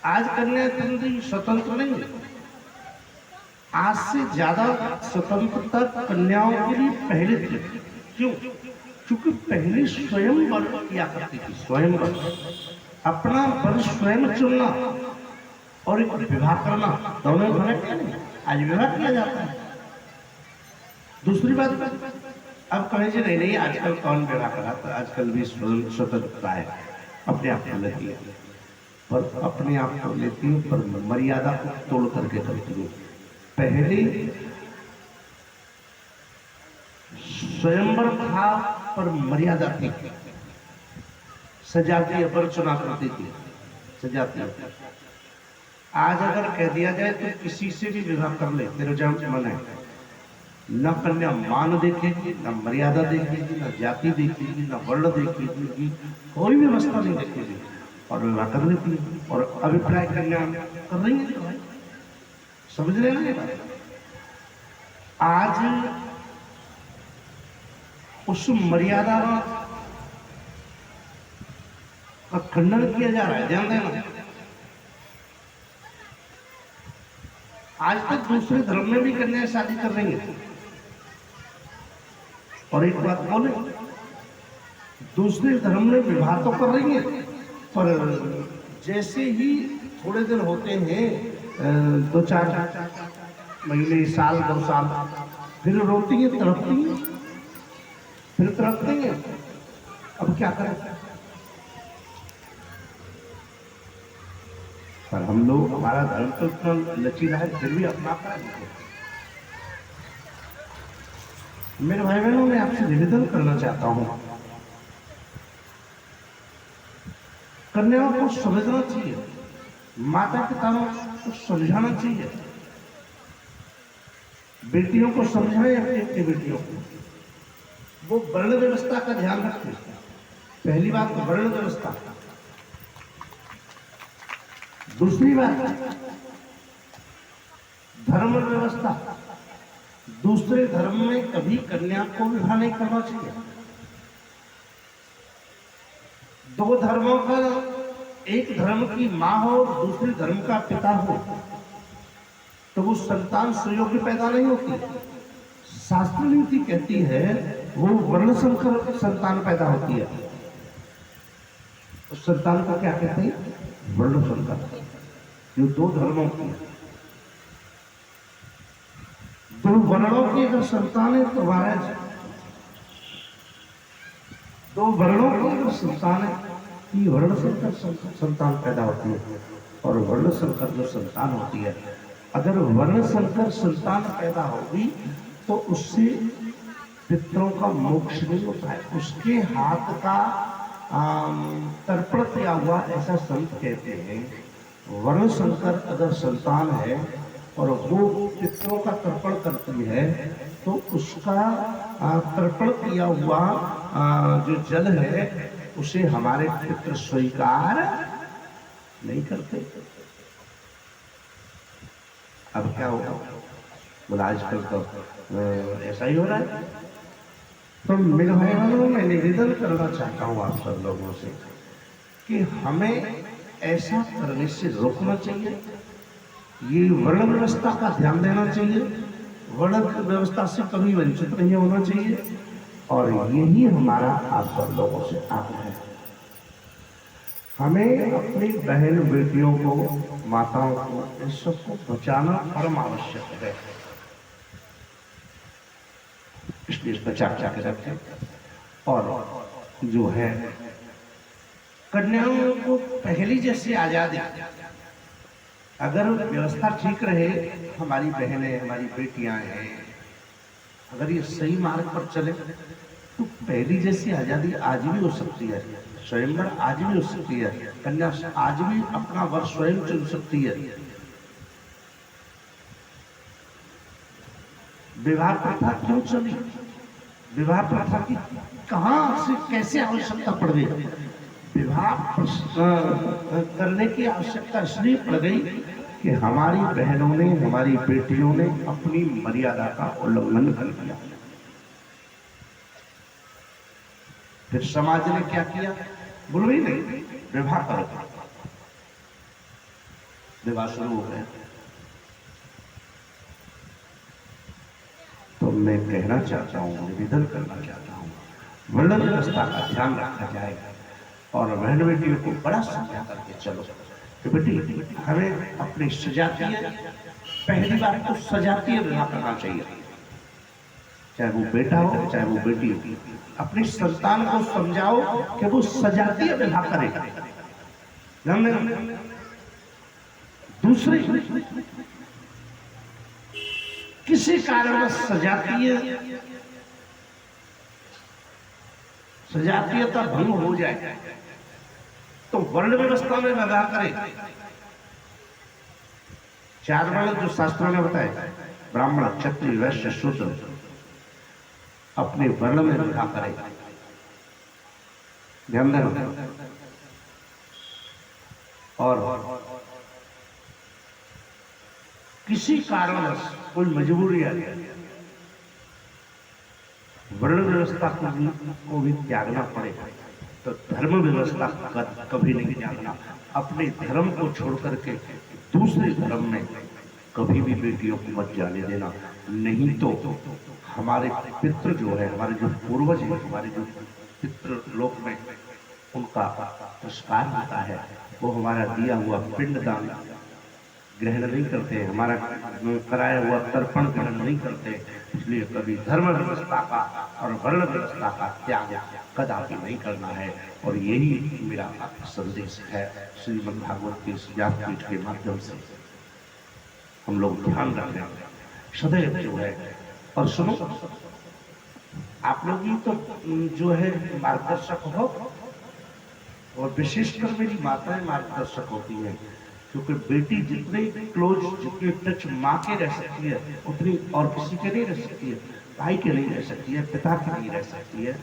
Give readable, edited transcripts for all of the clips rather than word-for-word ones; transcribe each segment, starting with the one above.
आज कन्या तंत्री स्वतंत्र नहीं है। आज से ज्यादा स्वतंत्रता कन्याओं के लिए पहले थी। क्यों? क्योंकि पहले स्वयंवर किया करती थी। स्वयंवर, अपना वर स्वयं चुनना और एक विवाह करना, दोनों में फर्क है। आज विवाह किया जाता है। दूसरी बात, अब कहे जी नहीं नहीं आजकल कौन विवाह करा, तो आजकल भी स्वतंत्रता है, अपने आप को लेती है, पर अपने आप को लेती है पर मर्यादा को तोड़ करके करती है। पहले स्वयंवर था पर मर्यादा थी, सजाती वर चुना करती थी, सजाती। आज अगर कह दिया जाए तो किसी से भी विवाह कर ले, तेरे जन्म मन है, न कन्या मान देखेगी, न मर्यादा देखेगी, न जाति देखेगी, न वर्ण देखेगी, कोई व्यवस्था नहीं देखेगी और विवाह कर लेती है। और अभिप्राय कन्या कर रही है, समझ रहे ना? आज उस मर्यादा का खंडन किया जा रहा है, ध्यान देना। आज तक दूसरे धर्म में भी कन्या शादी कर रही है। और एक बात बोले, दूसरे धर्म में विवाह तो कर रही है, पर जैसे ही थोड़े दिन होते हैं, 2-4 महीने, साल, 2 साल, फिर रोती है, तड़पती है, फिर तड़पती है। अब क्या करें? पर हम लोग, हमारा धर्म तो इतना लचीला है, फिर भी अपना पाए। मेरे भाई बहनों, मैं आपसे निवेदन करना चाहता हूं, कन्याओं को समझना चाहिए, माता पिताओं को समझाना चाहिए, बेटियों को समझाएं, अपनी अपनी बेटियों को वो वर्ण व्यवस्था का ध्यान रखें। पहली बात वर्ण व्यवस्था। दूसरी बात धर्म व्यवस्था। दूसरे धर्म में कभी कन्या को विवाह नहीं करना चाहिए। दो धर्मों का, एक धर्म की मां हो और दूसरे धर्म का पिता हो, तो वो संतान सुयोग्य पैदा नहीं होती। शास्त्र नीति कहती है वो वर्ण संकर संतान पैदा होती है। उस संतान को क्या कहते हैं? वर्ण संकर। जो दो धर्मों की, दो वर्णों की अगर संतान है तो महाराज, दो वर्णों की अगर संतान है कि वर्ण संकर संतान पैदा होती है। और वर्ण संकर जो संतान होती है, अगर वर्ण संकर संतान पैदा होगी तो उससे पितरों का मोक्ष नहीं होता है, उसके हाथ का तर्पण किया हुआ, ऐसा संत कहते हैं। वर्ण संकर अगर संतान है और वो पितरों का तर्पण करती है तो उसका तर्पण किया हुआ जो जल है उसे हमारे पितृ स्वीकार नहीं करते। अब क्या होगा? बोला आजकल तो ऐसा ही हो रहा है। तो मेरे भाई बहनों, मैं निवेदन करना चाहता हूँ आप सब लोगों से कि हमें ऐसा करने से रोकना चाहिए। ये वर्ण व्यवस्था का ध्यान देना चाहिए, वर्ण व्यवस्था से कभी वंचित नहीं होना चाहिए। और यही हमारा आप सब लोगों से आग्रह है। हमें अपनी बहन बेटियों को, माताओं को, इन सबको बचाना परम आवश्यक है। इसलिए बचा के रखें। और जो है कन्याओं को पहली जैसी आजादी, अगर व्यवस्था ठीक रहे, हमारी बहनें, हमारी बेटियां हैं, अगर ये सही मार्ग पर चले तो पहली जैसी आजादी आज भी हो सकती है। स्वयंवर आज भी हो सकती है। कन्या आज भी अपना वर स्वयं चुन सकती है। विवाह प्रथा क्यों चली? विवाह प्रथा की कहां से कैसे आवश्यकता पड़ गई? विवाह करने की आवश्यकता इसलिए पड़ गई कि हमारी बहनों ने, हमारी बेटियों ने अपनी मर्यादा का उल्लंघन कर दिया। फिर समाज ने क्या किया? बोलो ही नहीं, विवाह करो। विवाह शुरू हो गए। तो मैं कहना चाहता हूँ, निवेदन करना चाहता हूँ, वर्ण व्यवस्था का ध्यान रखा जाए और बहन बेटियों को बड़ा समझा करके चलो कि बेटी हमें अपनी सजातीय, पहली बात तो सजातीय विवाह करना चाहिए, चाहे वो बेटा हो चाहे वो बेटी हो। अपनी संतान को समझाओ कि वो सजातीय विवाह करे। दूसरी, किसी कारणवश सजातीयता भंग हो जाए तो वर्ण व्यवस्था में विवाह करे। 4 वर्ण जो शास्त्रों ने बताए, ब्राह्मण, क्षत्रिय, वैश्य, शूद्र, अपने वर्ण में विवाह करे। ध्यान देना। और किसी कारणवश कोई मजबूरी आ जाए, वर्ण व्यवस्था को भी त्यागना पड़ेगा, तो धर्म व्यवस्था कभी नहीं त्यागना। अपने धर्म को छोड़ करके दूसरे धर्म में कभी भी बेटियों को मत जाने देना, नहीं तो हमारे पितृ जो है, हमारे जो पूर्वज हैं, हमारे जो पितृ लोक में उनका संस्कार होता है, वो हमारा दिया हुआ पिंडदान ग्रहण नहीं करते, हमारा कराया हुआ तर्पण ग्रहण नहीं करते। इसलिए कभी धर्म व्यवस्था का और वर्ण व्यवस्था का त्याग कदापि नहीं करना है। और यही मेरा संदेश है श्रीमद् भागवत के इस व्यासपीठ के माध्यम से हम लोग ध्यान रखें सदैव जो है। और सुनो, आप लोग ही तो जो है मार्गदर्शक हो, और विशेषकर मेरी माताएं मार्गदर्शक होती हैं, क्योंकि बेटी जितने क्लोज, जितने टच माँ के रह सकती है, उतनी और किसी के नहीं रह सकती है। भाई के नहीं रह सकती है, पिता के नहीं रह सकती है,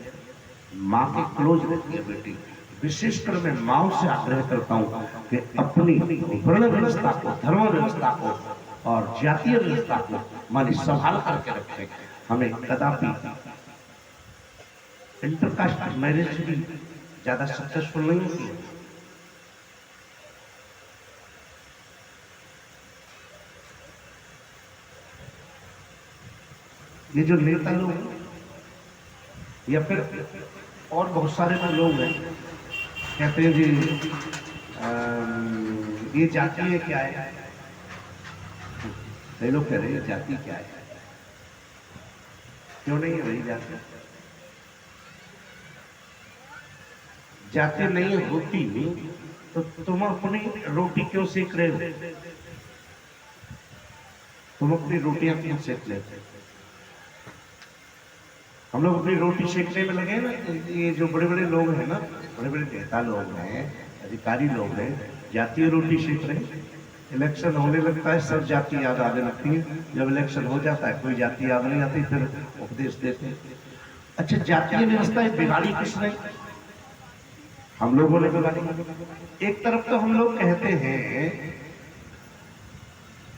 माँ के क्लोज रहती है बेटी। विशेषकर मैं माँ से आग्रह करता हूँ कि अपनी वर्ण व्यवस्था को, धर्म व्यवस्था को और जातीय व्यवस्था को मानी संभाल करके रखें। हमें कदापि इंटरकास्ट मैरिज भी ज्यादा सक्सेसफुल नहीं होती है। ये जो नेता लोग या फिर और बहुत सारे जो लोग हैं, कहते हैं जी ये जाति है क्या है, कई लोग कह रहे हैं जाति क्या है, क्यों नहीं है वही जाति? जाति नहीं होती तो तुम अपनी रोटी क्यों सेक रहे हो? तुम अपनी रोटियां क्यों सेक लेते? हम लोग अपनी रोटी सेकने में लगे ना। ये जो बड़े बड़े लोग हैं ना, बड़े बड़े नेता लोग हैं, अधिकारी लोग हैं, जातीय रोटी सेक रहे हैं। इलेक्शन होने लगता है सब जाति याद आने लगती है। जब इलेक्शन हो जाता है कोई जाति याद नहीं आती, फिर उपदेश देते हैं। अच्छा, जातीय व्यवस्था बिगाड़ी किसने? हम लोगों ने बिगाड़ी। एक तरफ तो हम लोग कहते हैं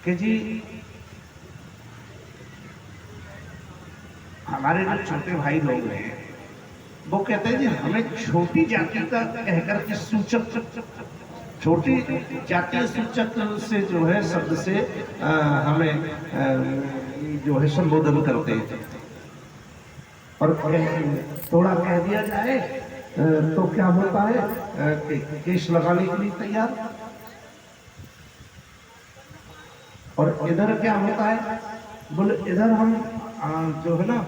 कि जी हमारे जो छोटे भाई लोग हैं वो कहते हैं जी हमें छोटी जाति का कहकर के सूचक, छोटी जातीय सूचक से जो है शब्द से हमें जो है संबोधन करते हैं। और थोड़ा कह दिया जाए तो क्या होता है कि केस लगाने के लिए तैयार। और इधर क्या होता है, बोले इधर हम जो है ना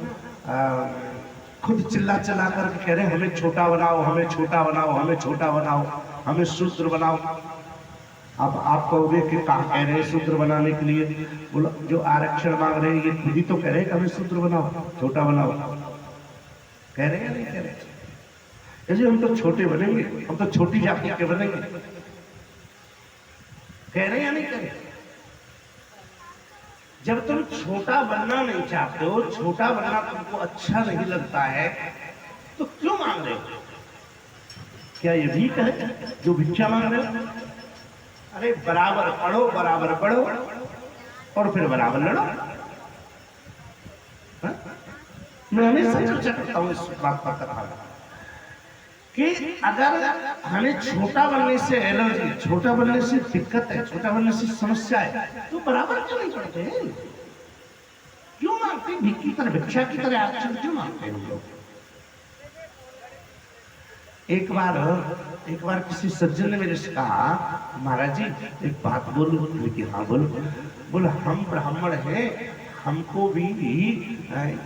खुद चिल्ला चिल्ला कर कह रहे हैं हमें छोटा बनाओ, हमें छोटा बनाओ, हमें छोटा बनाओ, हमें शूद्र बनाओ। अब आप कहोगे कि कहाँ कह रहे हैं शूद्र बनाने के लिए? बोलो जो आरक्षण मांग रहे हैं ये खुद ही तो कह रहे हैं कि हमें शूद्र बनाओ, छोटा बनाओ। कह रहे हैं नहीं कह रहे? ऐसे हम तो छोटे बनेंगे, हम तो छोटी जाति के बनेंगे। कह रहे हैं या नहीं कह रहे? जब तुम छोटा बनना नहीं चाहते हो, छोटा बनना तुमको अच्छा नहीं लगता है, तो क्यों मांग रहे हो? क्या ये भी है जो भिक्षा मांग रहे हो? अरे बराबर पढ़ो, बराबर पढ़ो और फिर बराबर लड़ो। मैं हमेशा चर्चा करता हूँ इस बात पर कथा कि अगर हमें छोटा बनने से एलर्जी, छोटा बनने से दिक्कत है, छोटा बनने से समस्या है, तो बराबर क्यों नहीं पढ़ते हैं? क्यों मांगते हैं भिख की तरह, भिक्षा की तरह आरक्षण क्यों मांगते हैं हम लोग? एक बार किसी सज्जन ने मेरे से कहा, महाराज जी एक बात बोलूं? कि हाँ बोलो। बोला हम ब्राह्मण हैं, हमको भी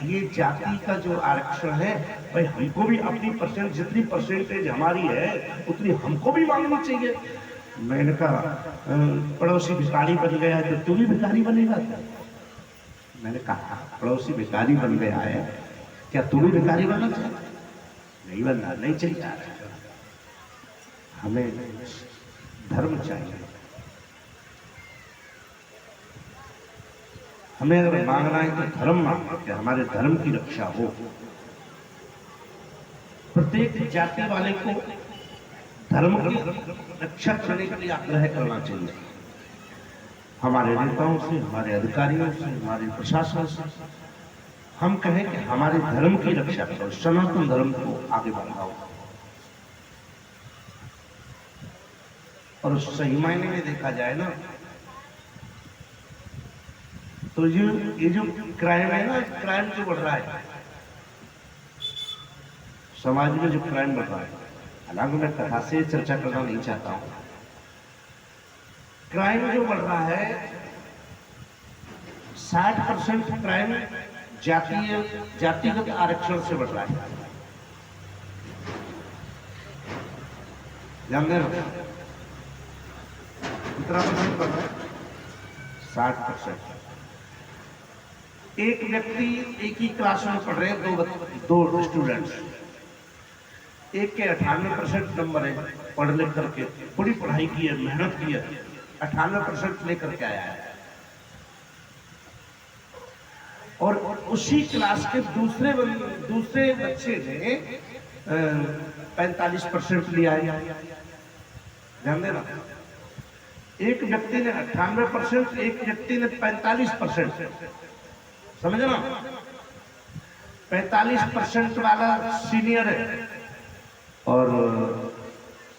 ये जाति का जो आरक्षण है, भाई हमको भी अपनी परसेंट, जितनी परसेंटेज हमारी है उतनी हमको भी मांगनी चाहिए। मैंने कहा पड़ोसी भिखारी बन गया है तो तू भी भिखारी बनेगा क्या? मैंने कहा पड़ोसी भिखारी बन गया है, क्या तू भी भिखारी बनना चाहिए? नहीं बनना, नहीं चाहिए। हमें धर्म चाहिए। हमें अगर मांगना है तो धर्म मांगो, कि हमारे धर्म की रक्षा हो। प्रत्येक जाति वाले को धर्म की रक्षा करने के लिए आग्रह करना चाहिए। हमारे नेताओं से, हमारे अधिकारियों से, हमारे प्रशासन से हम कहें कि हमारे धर्म की रक्षा करो, सनातन धर्म को आगे बढ़ाओ। और सही मायने में देखा जाए ना, तो ये जो क्राइम है ना, क्राइम जो बढ़ रहा है समाज में, जो क्राइम बढ़ रहा है, हालांकि मैं कथा से चर्चा करना नहीं चाहता हूं, क्राइम जो बढ़ रहा है 60% क्राइम जातिगत आरक्षण से बढ़ रहा है। जानते हो कितना परसेंट बढ़ रहा है? 60%। एक व्यक्ति एक ही क्लास में पढ़ रहे हैं, दो स्टूडेंट्स, एक के 98% नंबर है, पढ़ लिख करके पूरी पढ़ाई की है, मेहनत की है, 98% लेकर के आया है। और उसी क्लास के दूसरे बच्चे ने 45% लिया है। ध्यान देना, एक व्यक्ति ने 98%, एक व्यक्ति ने 45%। समझना, 45% वाला सीनियर है और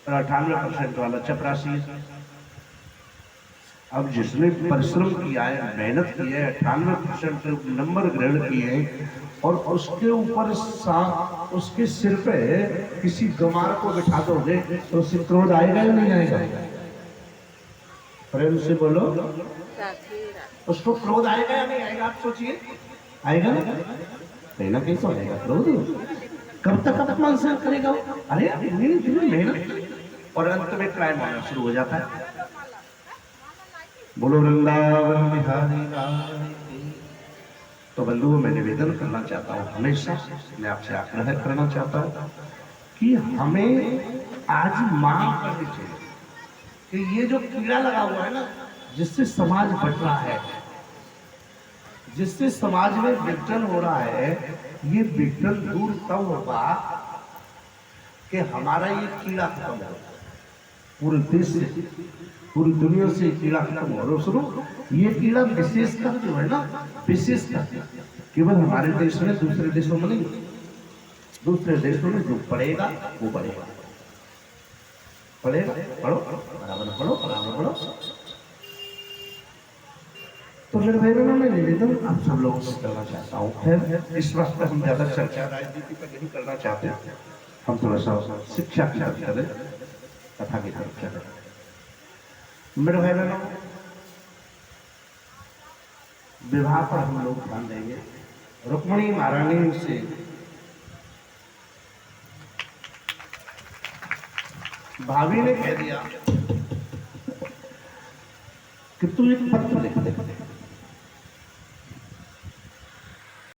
98% वाला चपरासी है। अब जिसने परिश्रम किया है, मेहनत की है, 98% नंबर ग्रहण किए हैं, और उसके ऊपर उसके सिर पे किसी गंवार को बिठा दोगे तो उसे क्रोध आएगा या नहीं आएगा? प्रेम से बोलो, उसको क्रोध आएगा या नहीं आएगा? आप सोचिए, आएगा ना? कहीं ना कहीं तो आएगा क्रोध। कब तक अपमान सहन करेगा? अरे इतनी मेहनत, और अंत में क्राइम होना शुरू हो जाता है। बोलो वृंदावन बिहारी लाल की। तो बंधुओं, मैं निवेदन करना चाहता हूँ, हमेशा मैं आपसे आग्रह करना चाहता हूँ कि हमें आज मांग करनी चाहिए कि ये जो कीड़ा लगा हुआ है ना, जिससे समाज बट रहा है, जिससे समाज में विघटन हो रहा है, ये विघटन दूर तब होगा कि हमारा ये कीड़ा खत्म हो, पूरे देश से, पूरी दुनिया से कीड़ा खत्म हो। और सुनो, ये कीड़ा विशेषकर जो है ना, विशेषकर केवल हमारे देश में, दूसरे देशों में नहीं, दूसरे देशों में जो पड़ेगा वो बढ़ेगा, पढ़ेगा, पढ़ो बराबर, पढ़ो बराबर, पढ़ो। तो मेरे भाई बहनों, मैं निवेदन आप सब लोगों से करना चाहता हूँ। फिर इस वक्त हम ज्यादा चर्चा राजनीति पर नहीं करना चाहते, हम थोड़ा सा शिक्षा की तरफ चले, कथा की तरफ चले। मेरे भाई बहनों, विवाह पर हम लोग ध्यान देंगे। रुक्मिणी महारानी से भाभी ने कह दिया कि तू एक पत्र लिख दे।